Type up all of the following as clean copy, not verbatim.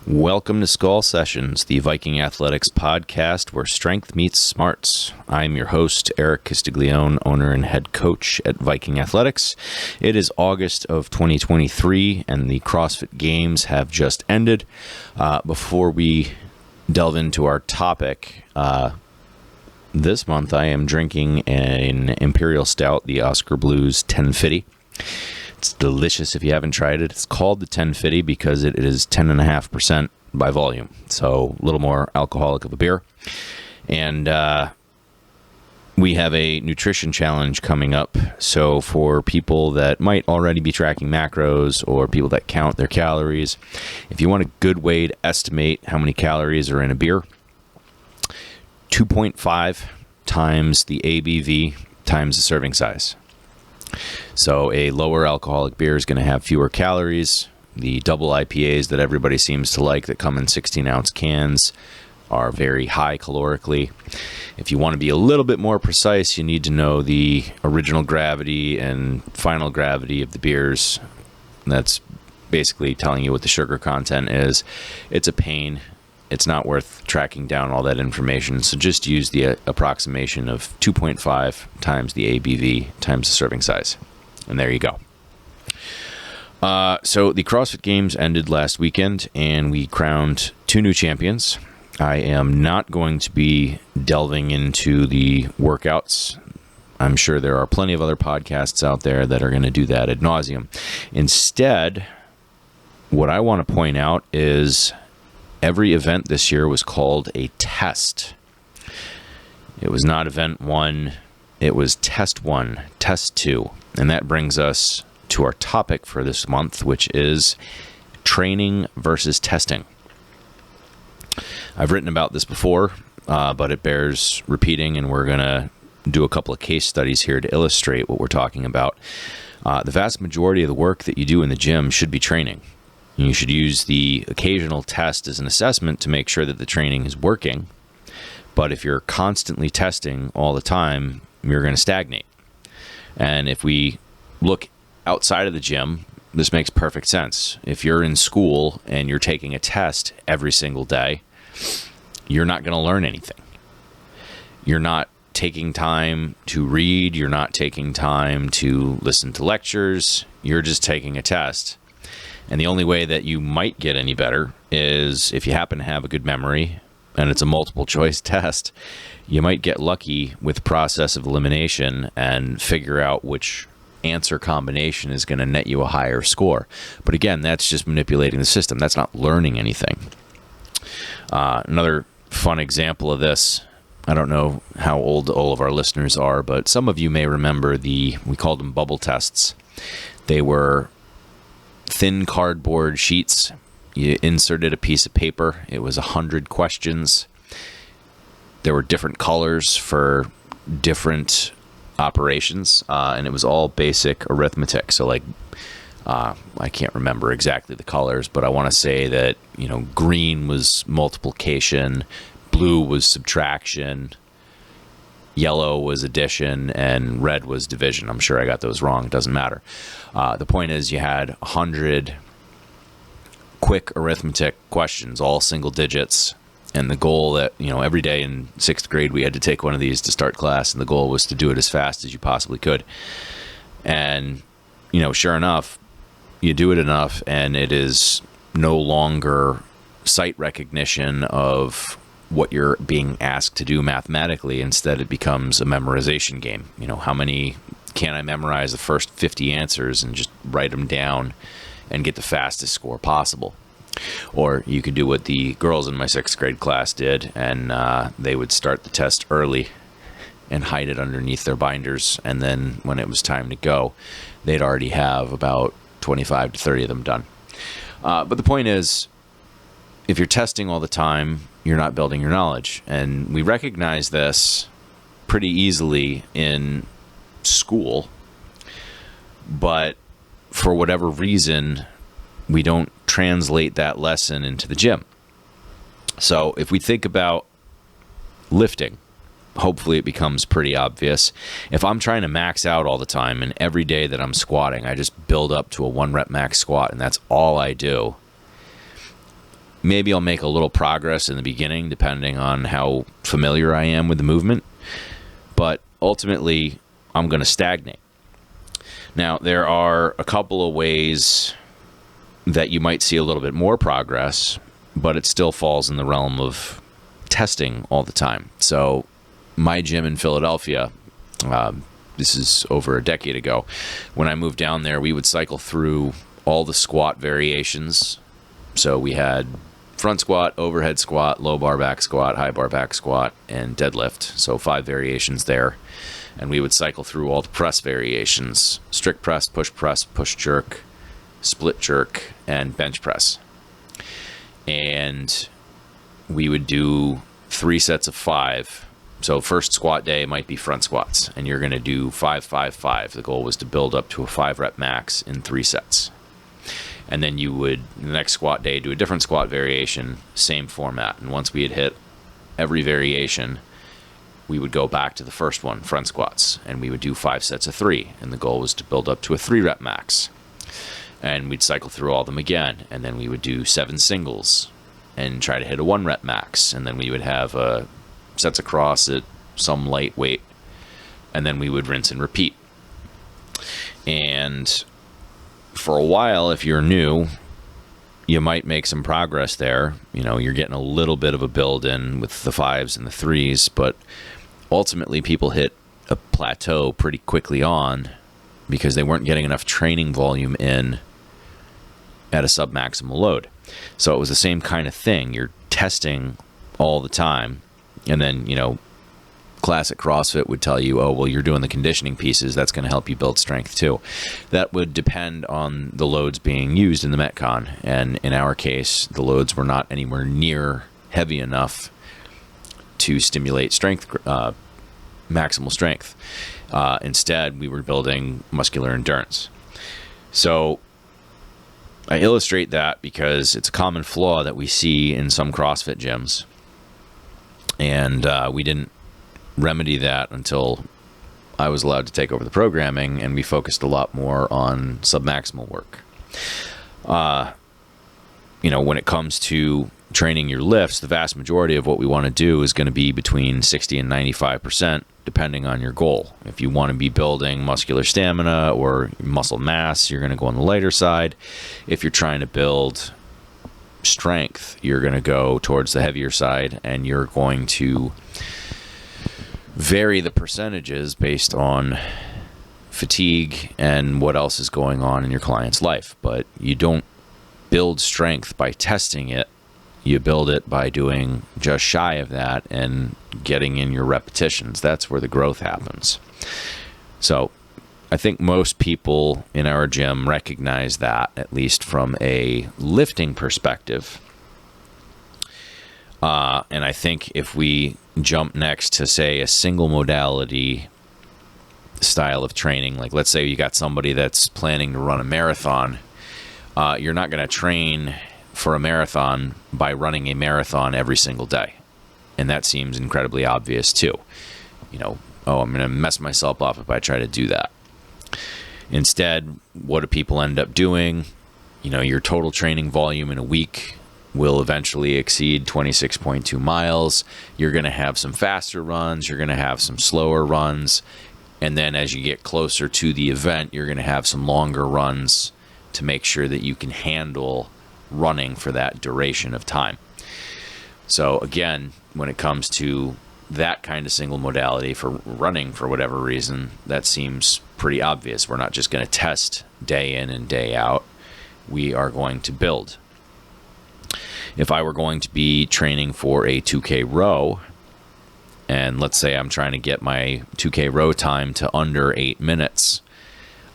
Welcome to Skol Sessions, the Viking Athletics podcast where strength meets smarts. I'm your host, Eric Castiglione, owner and head coach at Viking Athletics. It is August of 2023, and the CrossFit Games have just ended. Before we delve into our topic, this month I am drinking an Imperial Stout, the Oscar Blues 1050. It's delicious if you haven't tried it. It's called the 1050 because it is 10.5% by volume, so a little more alcoholic of a beer. And we have a nutrition challenge coming up. So for people that might already be tracking macros or people that count their calories, if you want a good way to estimate how many calories are in a beer, 2.5 times the ABV times the serving size. So a lower alcoholic beer is going to have fewer calories. The double IPAs that everybody seems to like that come in 16-ounce cans are very high calorically. If you want to be a little bit more precise, you need to know the original gravity and final gravity of the beers. That's basically telling you what the sugar content is. It's a pain. It's not worth tracking down all that information, so just use the approximation of 2.5 times the ABV times the serving size, and there you go. So the CrossFit Games ended last weekend, and we crowned two new champions. I am not going to be delving into the workouts. I'm sure there are plenty of other podcasts out there that are going to do that ad nauseum. Instead, what I want to point out is every event this year was called a test. It was not event one, it was test one, test two. And that brings us to our topic for this month, which is training versus testing. I've written about this before, but it bears repeating, and we're going to do a couple of case studies here to illustrate what we're talking about. The vast majority of the work that you do in the gym should be training. You should use the occasional test as an assessment to make sure that the training is working. But if you're constantly testing all the time, you're going to stagnate. And if we look outside of the gym, this makes perfect sense. If you're in school and you're taking a test every single day, you're not going to learn anything. You're not taking time to read. You're not taking time to listen to lectures. You're just taking a test. And the only way that you might get any better is if you happen to have a good memory and it's a multiple choice test, you might get lucky with process of elimination and figure out which answer combination is going to net you a higher score. But again, that's just manipulating the system. That's not learning anything. Another fun example of this, I don't know how old all of our listeners are, but some of you may remember we called them bubble tests. They were thin cardboard sheets. You inserted a piece of paper. It was 100 questions. There were different colors for different operations, and it was all basic arithmetic. So like, I can't remember exactly the colors, but I want to say that, green was multiplication, blue was subtraction, yellow was addition, and red was division. I'm sure I got those wrong. It doesn't matter. The point is you had 100 quick arithmetic questions, all single digits. And the goal that, every day in 6th grade, we had to take one of these to start class. And the goal was to do it as fast as you possibly could. And, sure enough, you do it enough and it is no longer sight recognition of what you're being asked to do mathematically. Instead, it becomes a memorization game. How many can I memorize the first 50 answers and just write them down and get the fastest score possible? Or you could do what the girls in my 6th grade class did, and they would start the test early and hide it underneath their binders. And then when it was time to go, they'd already have about 25 to 30 of them done. But the point is, if you're testing all the time, you're not building your knowledge. And we recognize this pretty easily in school, but for whatever reason, we don't translate that lesson into the gym. So if we think about lifting, hopefully it becomes pretty obvious. If I'm trying to max out all the time and every day that I'm squatting, I just build up to a 1 rep max squat and that's all I do, maybe I'll make a little progress in the beginning, depending on how familiar I am with the movement. But ultimately, I'm going to stagnate. Now, there are a couple of ways that you might see a little bit more progress, but it still falls in the realm of testing all the time. So my gym in Philadelphia, this is over a decade ago, when I moved down there, we would cycle through all the squat variations. So we had front squat, overhead squat, low bar back squat, high bar back squat, and deadlift. So 5 variations there. And we would cycle through all the press variations: strict press, push jerk, split jerk, and bench press. And we would do 3 sets of 5. So first squat day might be front squats, and you're going to do 5, 5, 5. The goal was to build up to a 5 rep max in 3 sets. And then you would, the next squat day, do a different squat variation, same format. And once we had hit every variation, we would go back to the first one, front squats, and we would do 5 sets of 3. And the goal was to build up to a 3 rep max. And we'd cycle through all of them again. And then we would do 7 singles and try to hit a 1 rep max. And then we would have sets across at some light weight. And then we would rinse and repeat. And for a while, if you're new, you might make some progress there. You know, you're getting a little bit of a build in with the 5s and the 3s, but ultimately people hit a plateau pretty quickly on because they weren't getting enough training volume in at a submaximal load. So it was the same kind of thing. You're testing all the time, and then, you know, classic CrossFit would tell you, oh, well, you're doing the conditioning pieces. That's going to help you build strength too. That would depend on the loads being used in the metcon. And in our case, the loads were not anywhere near heavy enough to stimulate strength, maximal strength. Instead, we were building muscular endurance. So I illustrate that because it's a common flaw that we see in some CrossFit gyms. And we didn't remedy that until I was allowed to take over the programming, and we focused a lot more on submaximal work. You know, when it comes to training your lifts, the vast majority of what we want to do is going to be between 60 and 95%, depending on your goal. If you want to be building muscular stamina or muscle mass, you're going to go on the lighter side. If you're trying to build strength, you're going to go towards the heavier side, and you're going to vary the percentages based on fatigue and what else is going on in your client's life. But you don't build strength by testing it. You build it by doing just shy of that and getting in your repetitions. That's where the growth happens. So I think most people in our gym recognize that, at least from a lifting perspective. And I think if we jump next to, say, a single modality style of training, like let's say you got somebody that's planning to run a marathon, you're not going to train for a marathon by running a marathon every single day. And that seems incredibly obvious too. You know, oh, I'm going to mess myself up if I try to do that. Instead, what do people end up doing? You know, your total training volume in a week will eventually exceed 26.2 miles. You're going to have some faster runs. You're going to have some slower runs. And then as you get closer to the event, you're going to have some longer runs to make sure that you can handle running for that duration of time. So again, when it comes to that kind of single modality for running for whatever reason, that seems pretty obvious. We're not just going to test day in and day out. We are going to build. If I were going to be training for a 2K row, and let's say I'm trying to get my 2K row time to under 8 minutes,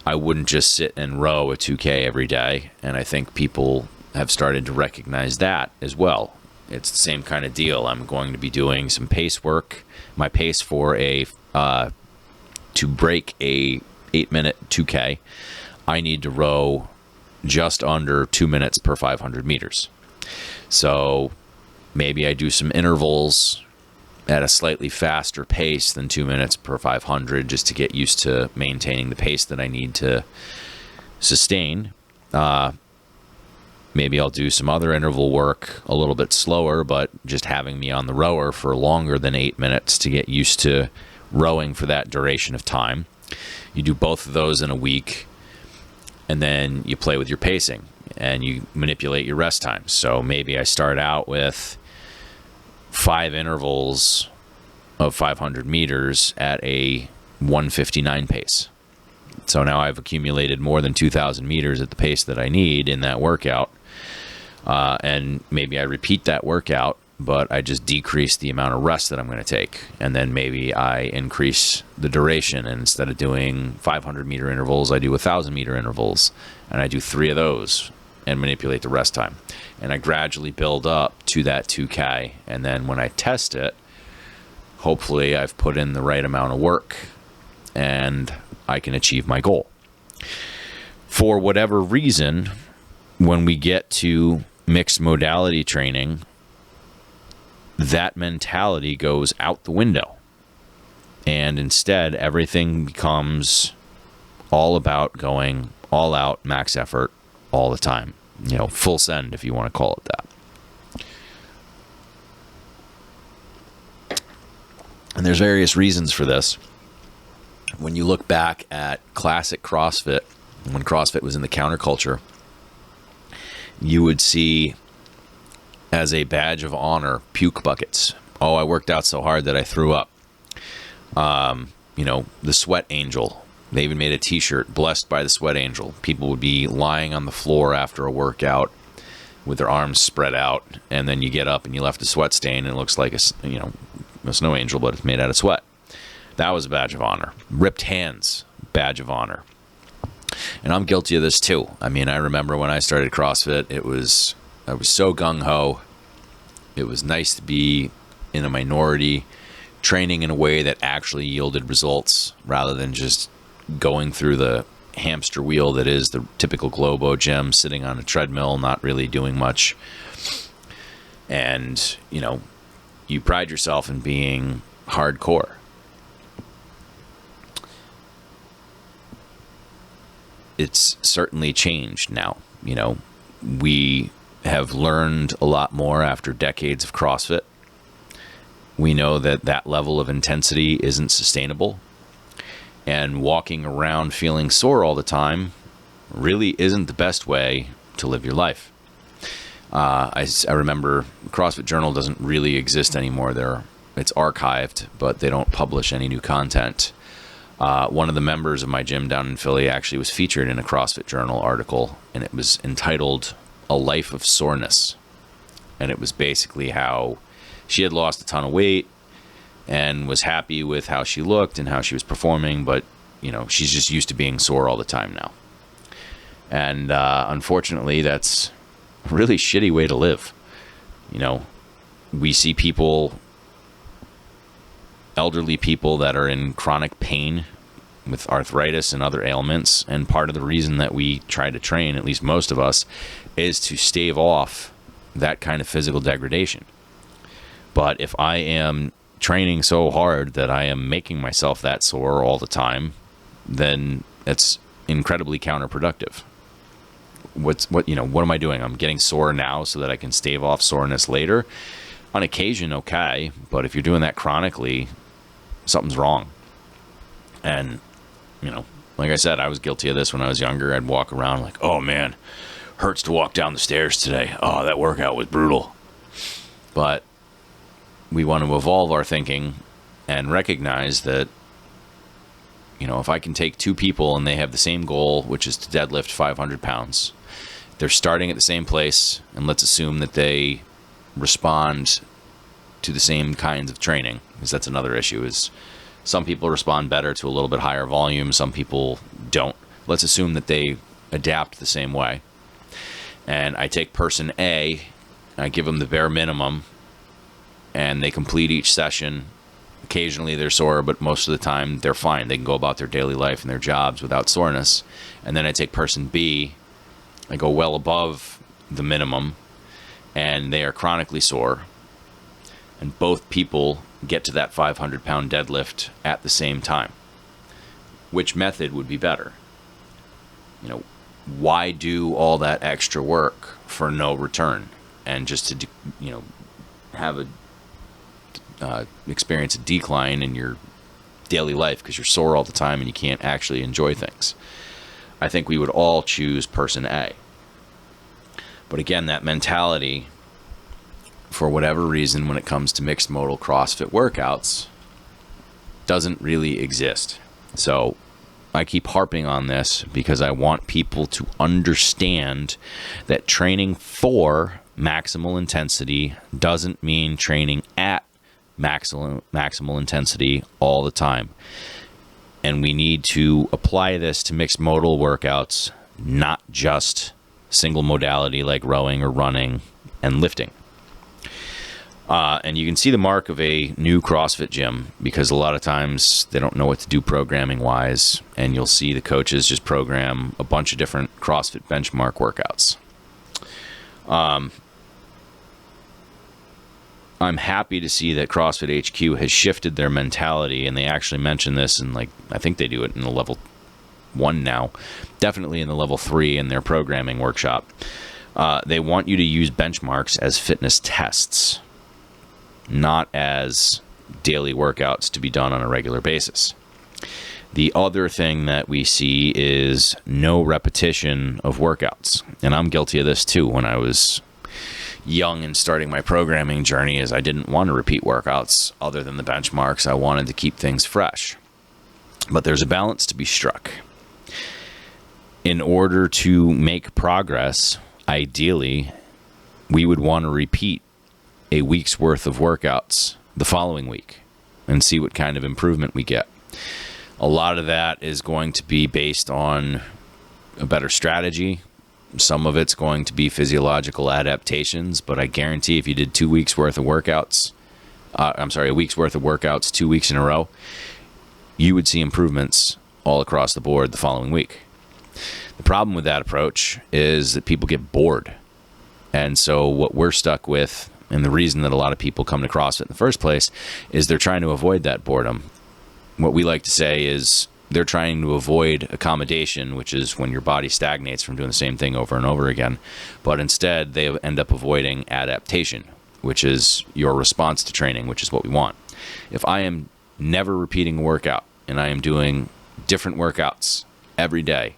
I wouldn't just sit and row a 2K every day. And I think people have started to recognize that as well. It's the same kind of deal. I'm going to be doing some pace work. My pace for to break a 8-minute 2K, I need to row just under 2 minutes per 500 meters. So maybe I do some intervals at a slightly faster pace than 2 minutes per 500 just to get used to maintaining the pace that I need to sustain. Maybe I'll do some other interval work a little bit slower, but just having me on the rower for longer than 8 minutes to get used to rowing for that duration of time. You do both of those in a week, and then you play with your pacing and you manipulate your rest times. So maybe I start out with 5 intervals of 500 meters at a 1:59 pace. So now I've accumulated more than 2,000 meters at the pace that I need in that workout. And maybe I repeat that workout, but I just decrease the amount of rest that I'm going to take. And then maybe I increase the duration. And instead of doing 500 meter intervals, I do 1,000 meter intervals. And I do 3 of those and manipulate the rest time. And I gradually build up to that 2K. And then when I test it, hopefully I've put in the right amount of work and I can achieve my goal. For whatever reason, when we get to mixed modality training, that mentality goes out the window. And instead, everything becomes all about going all out, max effort, all the time. You know, full send, if you want to call it that. And there's various reasons for this. When you look back at classic CrossFit, when CrossFit was in the counterculture, you would see as a badge of honor puke buckets. Oh, I worked out so hard that I threw up. You know, the sweat angel. They even made a t-shirt, blessed by the sweat angel. People would be lying on the floor after a workout with their arms spread out, and then you get up and you left a sweat stain and it looks like a snow angel, but it's made out of sweat. That was a badge of honor. Ripped hands, badge of honor. And I'm guilty of this too. I mean, I remember when I started CrossFit, I was so gung-ho. It was nice to be in a minority, training in a way that actually yielded results rather than just going through the hamster wheel that is the typical Globo gym, sitting on a treadmill, not really doing much. And, you know, you pride yourself in being hardcore. It's certainly changed now. You know, we have learned a lot more after decades of CrossFit. We know that that level of intensity isn't sustainable. And walking around feeling sore all the time really isn't the best way to live your life. I remember CrossFit Journal doesn't really exist anymore. It's archived, but they don't publish any new content. One of the members of my gym down in Philly actually was featured in a CrossFit Journal article, and it was entitled A Life of Soreness. And it was basically how she had lost a ton of weight and was happy with how she looked and how she was performing, but, you know, she's just used to being sore all the time now. And unfortunately, that's a really shitty way to live. You know, we see people, elderly people that are in chronic pain with arthritis and other ailments, and part of the reason that we try to train, at least most of us, is to stave off that kind of physical degradation. But if I am training so hard that I am making myself that sore all the time, then it's incredibly counterproductive. What am I doing? I'm getting sore now so that I can stave off soreness later. On occasion, okay, but if you're doing that chronically, something's wrong. And, you know, like I said, I was guilty of this when I was younger. I'd walk around like, oh man, hurts to walk down the stairs today. Oh, that workout was brutal. But we want to evolve our thinking and recognize that, you know, if I can take 2 people and they have the same goal, which is to deadlift 500 pounds, they're starting at the same place, and let's assume that they respond to the same kinds of training, because that's another issue, is some people respond better to a little bit higher volume, some people don't. Let's assume that they adapt the same way. And I take person A, I give them the bare minimum, and they complete each session. Occasionally they're sore, but most of the time they're fine. They can go about their daily life and their jobs without soreness. And then I take person B, I go well above the minimum, and they are chronically sore. And both people get to that 500-pound deadlift at the same time. Which method would be better? You know, why do all that extra work for no return, and just to have a experience a decline in your daily life because you're sore all the time and you can't actually enjoy things? I think we would all choose person A. But again, that mentality, for whatever reason, when it comes to mixed modal CrossFit workouts, doesn't really exist. So I keep harping on this because I want people to understand that training for maximal intensity doesn't mean training at maximal intensity all the time. And we need to apply this to mixed modal workouts, not just single modality like rowing or running and lifting. And you can see the mark of a new CrossFit gym because a lot of times they don't know what to do programming wise, and you'll see the coaches just program a bunch of different CrossFit benchmark workouts. I'm happy to see that CrossFit HQ has shifted their mentality, and they actually mention this in, I think they do it in the level 1 now, definitely in the level 3 in their programming workshop. They want you to use benchmarks as fitness tests, not as daily workouts to be done on a regular basis. The other thing that we see is no repetition of workouts. And I'm guilty of this too. When I was young and starting my programming journey, is I didn't want to repeat workouts other than the benchmarks. I wanted to keep things fresh. But there's a balance to be struck. In order to make progress, ideally, we would want to repeat a week's worth of workouts the following week and see what kind of improvement we get. A lot of that is going to be based on a better strategy. Some of it's going to be physiological adaptations, but I guarantee if you did 2 weeks worth of workouts, a week's worth of workouts 2 weeks in a row, you would see improvements all across the board the following week. The problem with that approach is that people get bored. And so what we're stuck with, and the reason that a lot of people come to CrossFit in the first place, is they're trying to avoid that boredom. What we like to say is they're trying to avoid accommodation, which is when your body stagnates from doing the same thing over and over again. But instead, they end up avoiding adaptation, which is your response to training, which is what we want. If I am never repeating a workout and I am doing different workouts every day,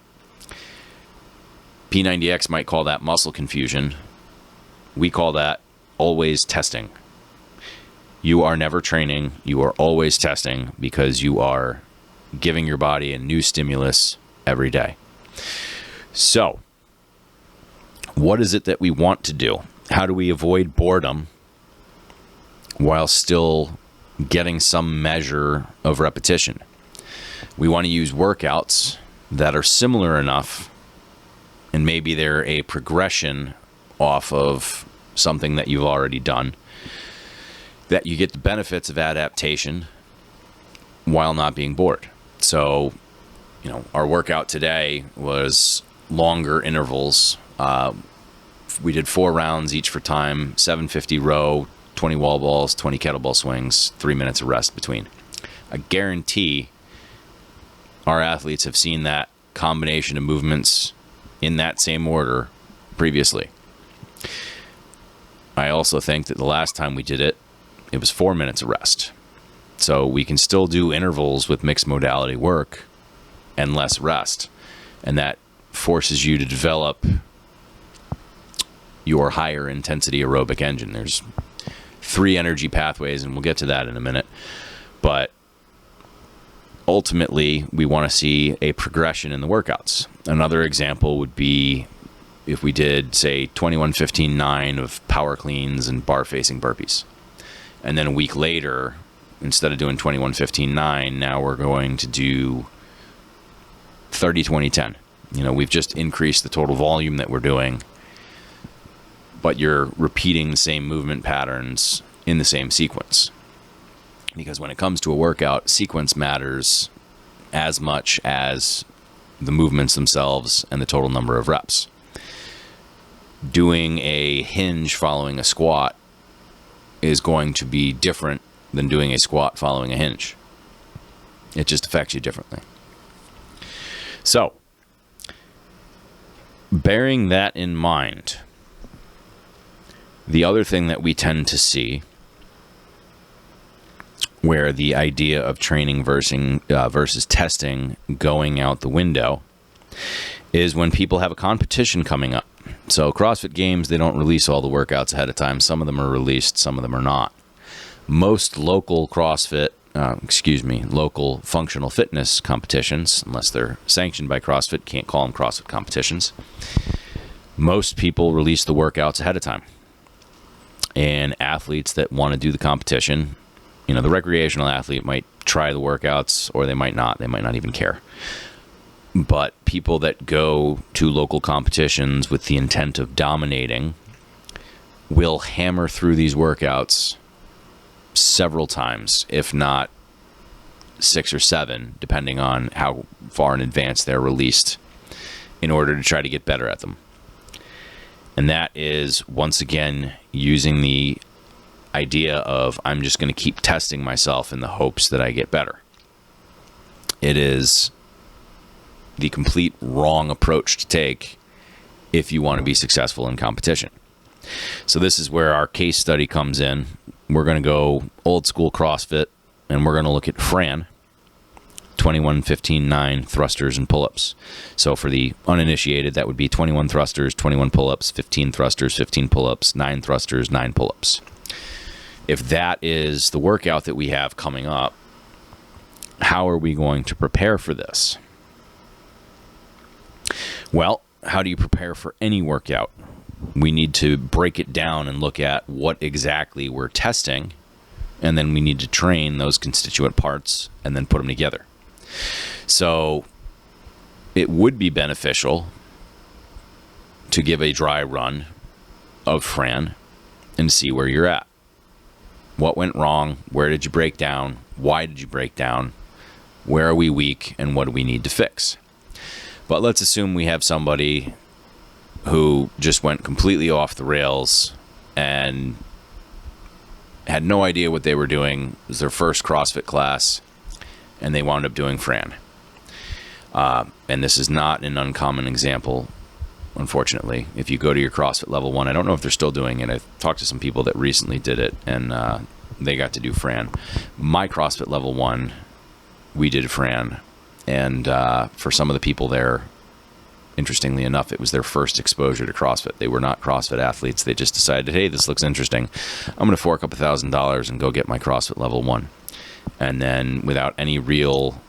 P90X might call that muscle confusion. We call that always testing. You are never training. You are always testing because you are giving your body a new stimulus every day. So, what is it that we want to do? How do we avoid boredom while still getting some measure of repetition? We want to use workouts that are similar enough, and maybe they're a progression off of something that you've already done, that you get the benefits of adaptation while not being bored. So, our workout today was longer intervals. We did 4 rounds each for time, 750 row, 20 wall balls, 20 kettlebell swings, 3 minutes of rest between. I guarantee our athletes have seen that combination of movements in that same order previously. I also think that the last time we did it, it was 4 minutes of rest. So we can still do intervals with mixed modality work and less rest. And that forces you to develop your higher intensity aerobic engine. There's 3 energy pathways, and we'll get to that in a minute. But ultimately, we want to see a progression in the workouts. Another example would be if we did, say, 21-15-9 of power cleans and bar facing burpees. And then a week later, instead of doing 21-15-9, now we're going to do 30-20-10. We've just increased the total volume that we're doing, but you're repeating the same movement patterns in the same sequence. Because when it comes to a workout, sequence matters as much as the movements themselves and the total number of reps. Doing a hinge following a squat is going to be different than doing a squat following a hinge. It just affects you differently. So, Bearing that in mind, the other thing that we tend to see where the idea of training versus testing going out the window is when people have a competition coming up. So CrossFit Games, they don't release all the workouts ahead of time. Some of them are released, some of them are not. Most local local functional fitness competitions, unless they're sanctioned by CrossFit, can't call them CrossFit competitions. Most people release the workouts ahead of time. And athletes that want to do the competition, the recreational athlete might try the workouts or they might not. They might not even care. But people that go to local competitions with the intent of dominating will hammer through these workouts several times, if not 6 or 7, depending on how far in advance they're released, in order to try to get better at them. And that is, once again, using the idea of I'm just going to keep testing myself in the hopes that I get better. It is the complete wrong approach to take if you want to be successful in competition. So this is where our case study comes in. We're going to go old school CrossFit, and we're going to look at Fran, 21, 15, 9 thrusters and pull-ups. So for the uninitiated, that would be 21 thrusters, 21 pull-ups, 15 thrusters, 15 pull-ups, 9 thrusters, 9 pull-ups. If that is the workout that we have coming up, how are we going to prepare for this? Well, how do you prepare for any workout? We need to break it down and look at what exactly we're testing, and then we need to train those constituent parts and then put them together. So it would be beneficial to give a dry run of Fran and see where you're at. What went wrong? Where did you break down? Why did you break down? Where are we weak, and what do we need to fix? But let's assume we have somebody who just went completely off the rails and had no idea what they were doing. It was their first CrossFit class, and they wound up doing Fran. And this is not an uncommon example, unfortunately. If you go to your CrossFit level 1, I don't know if they're still doing it. I've talked to some people that recently did it, and they got to do Fran. My CrossFit level 1, we did Fran. And for some of the people there, interestingly enough, it was their first exposure to CrossFit. They were not CrossFit athletes. They just decided, hey, this looks interesting. I'm going to fork up $1,000 and go get my CrossFit level 1. And then without any real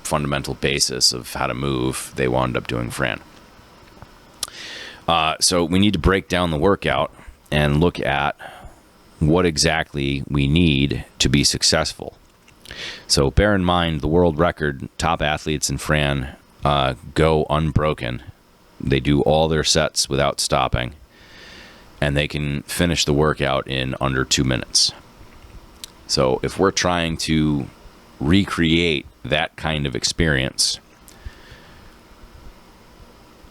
fundamental basis of how to move, they wound up doing Fran. So we need to break down the workout and look at what exactly we need to be successful. So bear in mind, the world record top athletes in Fran go unbroken. They do all their sets without stopping, and they can finish the workout in under 2 minutes. So if we're trying to recreate that kind of experience,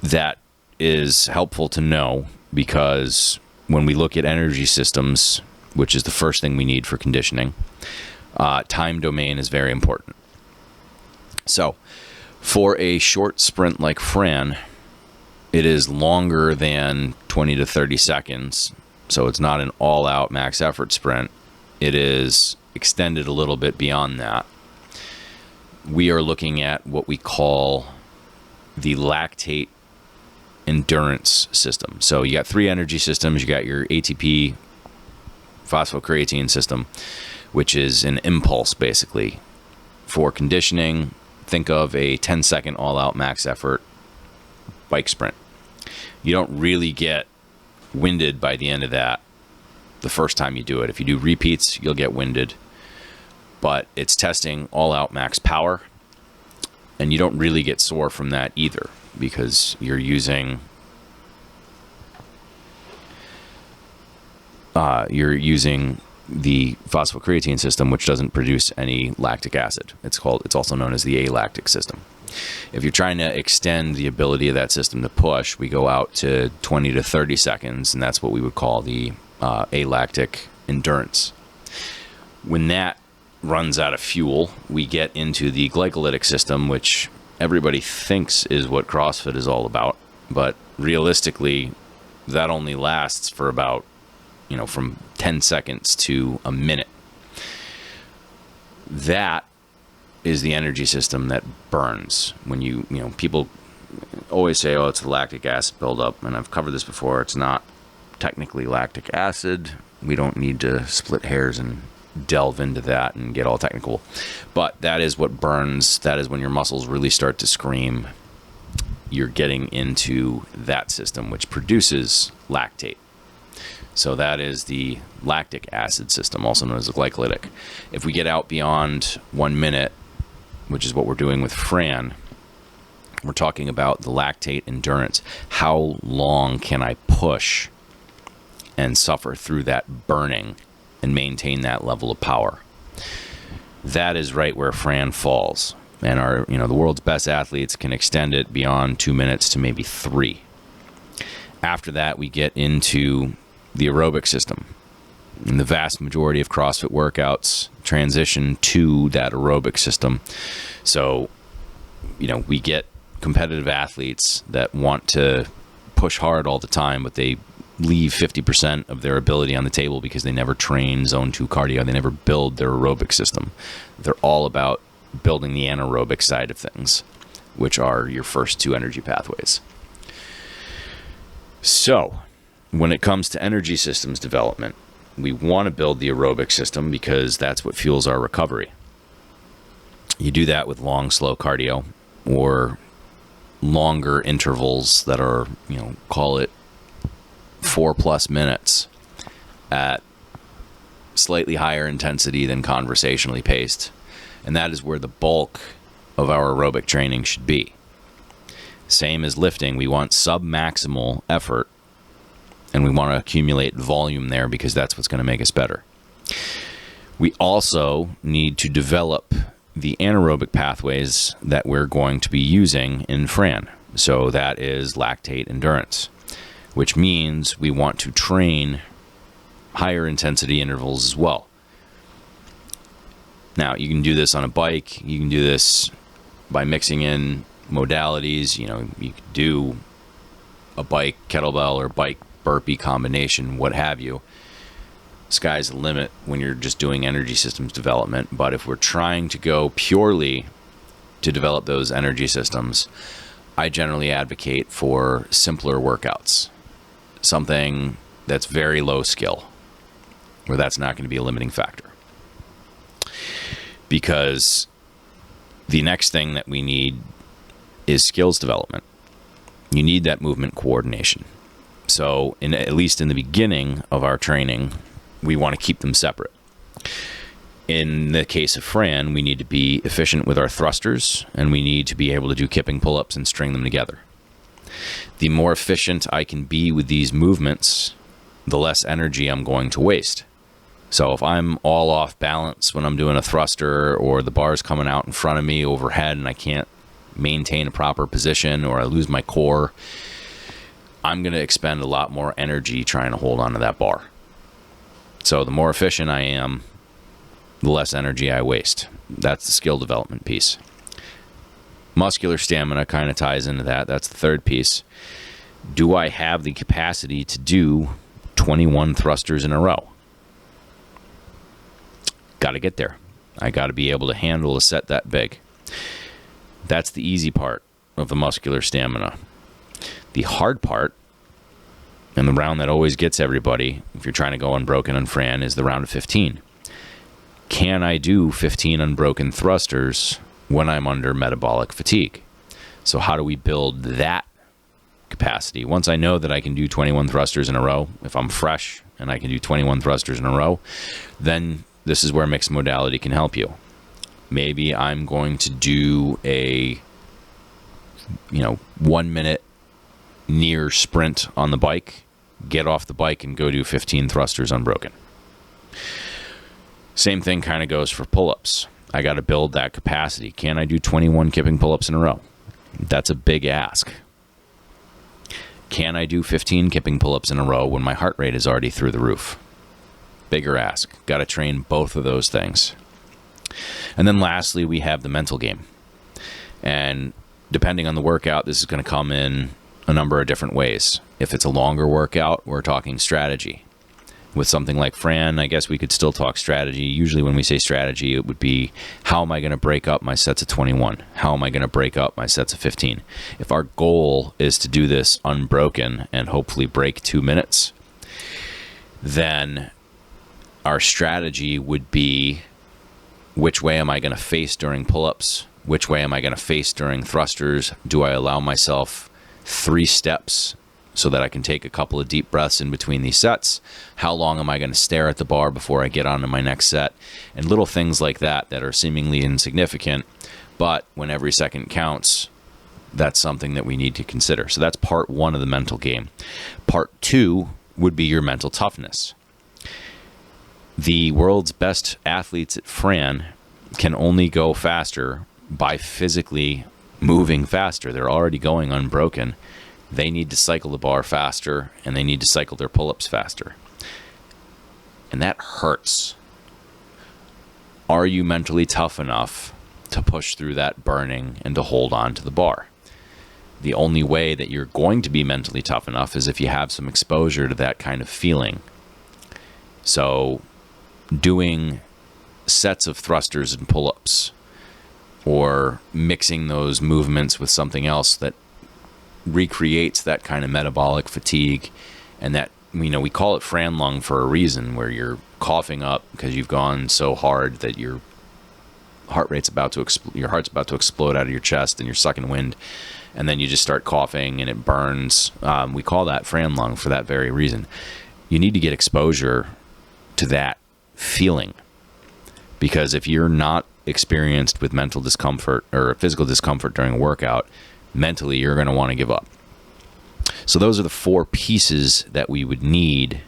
that is helpful to know, because when we look at energy systems, which is the first thing we need for conditioning, time domain is very important. So for a short sprint like Fran, it is longer than 20 to 30 seconds. So it's not an all-out max effort sprint. It is extended a little bit beyond that. We are looking at what we call the lactate endurance system. So you got 3 energy systems. You got your ATP phosphocreatine system, which is an impulse, basically. For conditioning, think of a 10-second all-out max effort bike sprint. You don't really get winded by the end of that the first time you do it. If you do repeats, you'll get winded. But it's testing all-out max power, and you don't really get sore from that either, because you're using the phosphocreatine system, which doesn't produce any lactic acid. It's also known as the alactic system. If you're trying to extend the ability of that system to push, we go out to 20 to 30 seconds, and that's what we would call the alactic endurance. When that runs out of fuel, we get into the glycolytic system, which everybody thinks is what CrossFit is all about. But realistically, that only lasts for about, from 10 seconds to a minute. That is the energy system that burns. When people always say, oh, it's the lactic acid buildup. And I've covered this before. It's not technically lactic acid. We don't need to split hairs and delve into that and get all technical. But that is what burns. That is when your muscles really start to scream. You're getting into that system, which produces lactate. So that is the lactic acid system, also known as the glycolytic. If we get out beyond 1 minute, which is what we're doing with Fran, we're talking about the lactate endurance. How long can I push and suffer through that burning and maintain that level of power? That is right where Fran falls. And the world's best athletes can extend it beyond 2 minutes to maybe 3. After that, we get into the aerobic system. And the vast majority of CrossFit workouts transition to that aerobic system. So, we get competitive athletes that want to push hard all the time, but they leave 50% of their ability on the table because they never train zone 2 cardio. They never build their aerobic system. They're all about building the anaerobic side of things, which are your first 2 energy pathways. So, when it comes to energy systems development, we want to build the aerobic system because that's what fuels our recovery. You do that with long, slow cardio or longer intervals that are, call it 4+ minutes at slightly higher intensity than conversationally paced. And that is where the bulk of our aerobic training should be. Same as lifting, we want sub-maximal effort, and we want to accumulate volume there because that's what's going to make us better. We also need to develop the anaerobic pathways that we're going to be using in Fran. So that is lactate endurance, which means we want to train higher intensity intervals as well. Now, you can do this on a bike. You can do this by mixing in modalities. You could do a bike kettlebell or bike burpee combination, what have you. Sky's the limit when you're just doing energy systems development. But if we're trying to go purely to develop those energy systems, I generally advocate for simpler workouts. Something that's very low skill, where that's not going to be a limiting factor. Because the next thing that we need is skills development. You need that movement coordination. So at least in the beginning of our training, we want to keep them separate. In the case of Fran, we need to be efficient with our thrusters, and we need to be able to do kipping pull-ups and string them together. The more efficient I can be with these movements, the less energy I'm going to waste. So if I'm all off balance when I'm doing a thruster, or the bar's coming out in front of me overhead and I can't maintain a proper position, or I lose my core, I'm going to expend a lot more energy trying to hold on to that bar. So the more efficient I am, the less energy I waste. That's the skill development piece. Muscular stamina kind of ties into that. That's the third piece. Do I have the capacity to do 21 thrusters in a row? Got to get there. I got to be able to handle a set that big. That's the easy part of the muscular stamina. The hard part, and the round that always gets everybody, if you're trying to go unbroken on Fran, is the round of 15. Can I do 15 unbroken thrusters when I'm under metabolic fatigue? So how do we build that capacity? Once I know that I can do 21 thrusters in a row, if I'm fresh and I can do 21 thrusters in a row, then this is where mixed modality can help you. Maybe I'm going to do a 1 minute near sprint on the bike, get off the bike and go do 15 thrusters unbroken. Same thing kind of goes for pull-ups. I got to build that capacity. Can I do 21 kipping pull-ups in a row? That's a big ask. Can I do 15 kipping pull-ups in a row when my heart rate is already through the roof? Bigger ask. Got to train both of those things. And then lastly, we have the mental game. And depending on the workout, this is going to come in a number of different ways. If it's a longer workout, we're talking strategy. With something like Fran, I guess we could still talk strategy. Usually when we say strategy, it would be, how am I going to break up my sets of 21? How am I going to break up my sets of 15? If our goal is to do this unbroken and hopefully break 2 minutes, then our strategy would be, which way am I going to face during pull-ups? Which way am I going to face during thrusters? Do I allow myself 3 steps so that I can take a couple of deep breaths in between these sets? How long am I going to stare at the bar before I get on to my next set? And little things like that are seemingly insignificant, but when every second counts, that's something that we need to consider. So that's part 1 of the mental game. Part 2 would be your mental toughness. The world's best athletes at Fran can only go faster by physically moving faster. They're already going unbroken. They need to cycle the bar faster, and they need to cycle their pull-ups faster. And that hurts. Are you mentally tough enough to push through that burning and to hold on to the bar? The only way that you're going to be mentally tough enough is if you have some exposure to that kind of feeling. So doing sets of thrusters and pull-ups, or mixing those movements with something else that recreates that kind of metabolic fatigue, and that, we call it Fran lung for a reason, where you're coughing up because you've gone so hard that your heart's about to explode out of your chest and you're sucking wind, and then you just start coughing and it burns. We call that Fran lung for that very reason. You need to get exposure to that feeling, because if you're not experienced with mental discomfort or physical discomfort during a workout, mentally you're going to want to give up. So those are the 4 pieces that we would need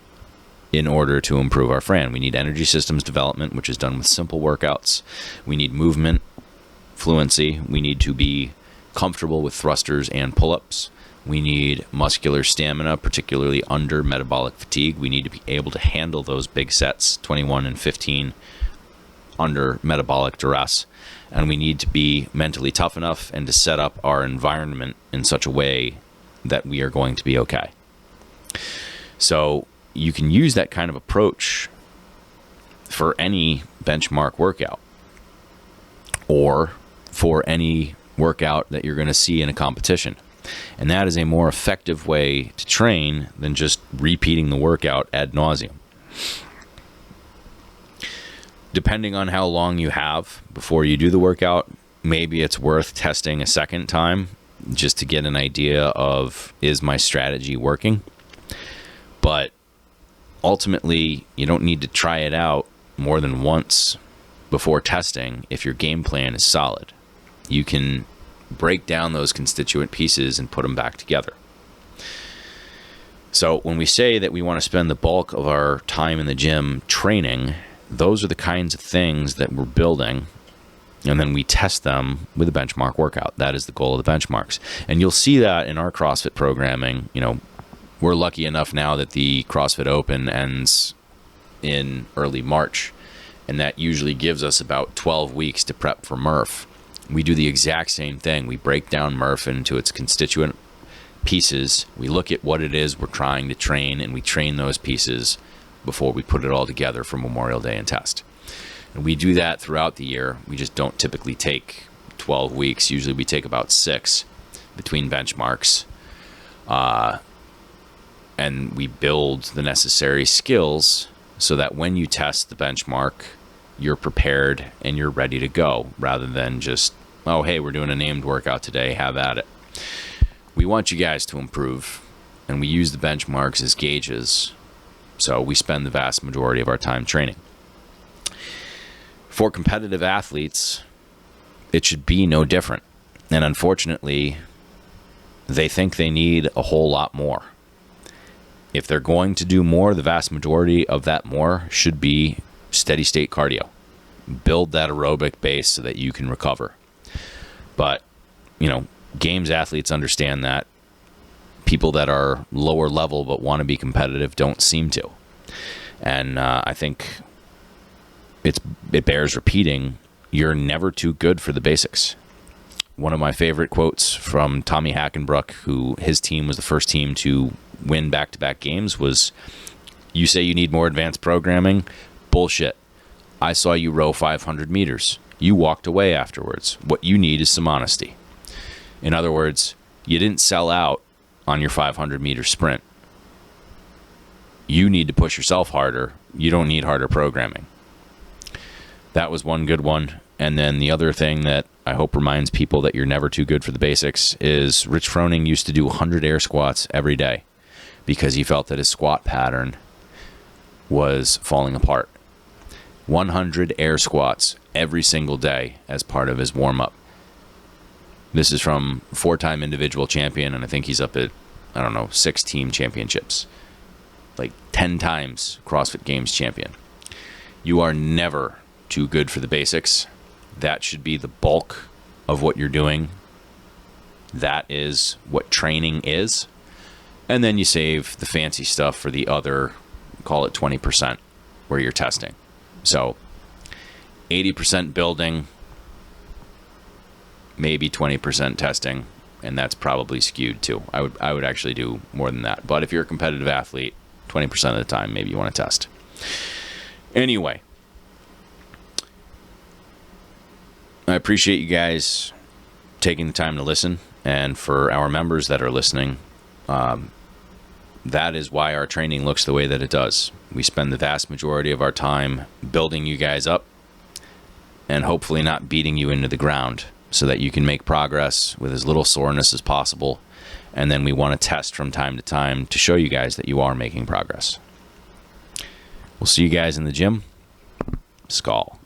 in order to improve our Fran. We need energy systems development, which is done with simple workouts. We need movement fluency. We need to be comfortable with thrusters and pull-ups. We need muscular stamina, particularly under metabolic fatigue. We need to be able to handle those big sets, 21 and 15, under metabolic duress. And we need to be mentally tough enough and to set up our environment in such a way that we are going to be okay. So you can use that kind of approach for any benchmark workout, or for any workout that you're going to see in a competition. And that is a more effective way to train than just repeating the workout ad nauseum. Depending on how long you have before you do the workout, maybe it's worth testing a second time just to get an idea of, is my strategy working? But ultimately, you don't need to try it out more than once before testing if your game plan is solid. You can break down those constituent pieces and put them back together. So when we say that we want to spend the bulk of our time in the gym training, those are the kinds of things that we're building, and then we test them with a benchmark workout. That is the goal of the benchmarks. And you'll see that in our CrossFit programming. We're lucky enough now that the CrossFit Open ends in early March, and that usually gives us about 12 weeks to prep for Murph. We do the exact same thing. We break down Murph into its constituent pieces. We look at what it is we're trying to train, and we train those pieces before we put it all together for Memorial Day and test. And we do that throughout the year. We just don't typically take 12 weeks. Usually we take about 6 between benchmarks. And we build the necessary skills so that when you test the benchmark, you're prepared and you're ready to go, rather than just, oh, hey, we're doing a named workout today, have at it. We want you guys to improve, and we use the benchmarks as gauges. So we spend the vast majority of our time training. For competitive athletes, it should be no different. And unfortunately, they think they need a whole lot more. If they're going to do more, the vast majority of that more should be steady state cardio. Build that aerobic base so that you can recover. But, games athletes understand that. People that are lower level but want to be competitive don't seem to. And I think it bears repeating, you're never too good for the basics. one of my favorite quotes from Tommy Hackenbruck, who his team was the first team to win back-to-back games, was, "You say you need more advanced programming? Bullshit. I saw you row 500 meters. You walked away afterwards. What you need is some honesty." In other words, you didn't sell out on your 500-meter sprint. You need to push yourself harder. You don't need harder programming. That was one good one. And then the other thing that I hope reminds people that you're never too good for the basics is Rich Froning used to do 100 air squats every day because he felt that his squat pattern was falling apart. 100 air squats every single day as part of his warm-up. This is from 4-time individual champion, and I think he's up at, 6 team championships. Like 10 times CrossFit Games champion. You are never too good for the basics. That should be the bulk of what you're doing. That is what training is. And then you save the fancy stuff for the other, call it 20%, where you're testing. So 80% building, maybe 20% testing, and that's probably skewed too. I would actually do more than that. But if you're a competitive athlete, 20% of the time, maybe you want to test. Anyway, I appreciate you guys taking the time to listen. And for our members that are listening, that is why our training looks the way that it does. We spend the vast majority of our time building you guys up and hopefully not beating you into the ground so that you can make progress with as little soreness as possible. And then we want to test from time to time to show you guys that you are making progress. We'll see you guys in the gym. Skol.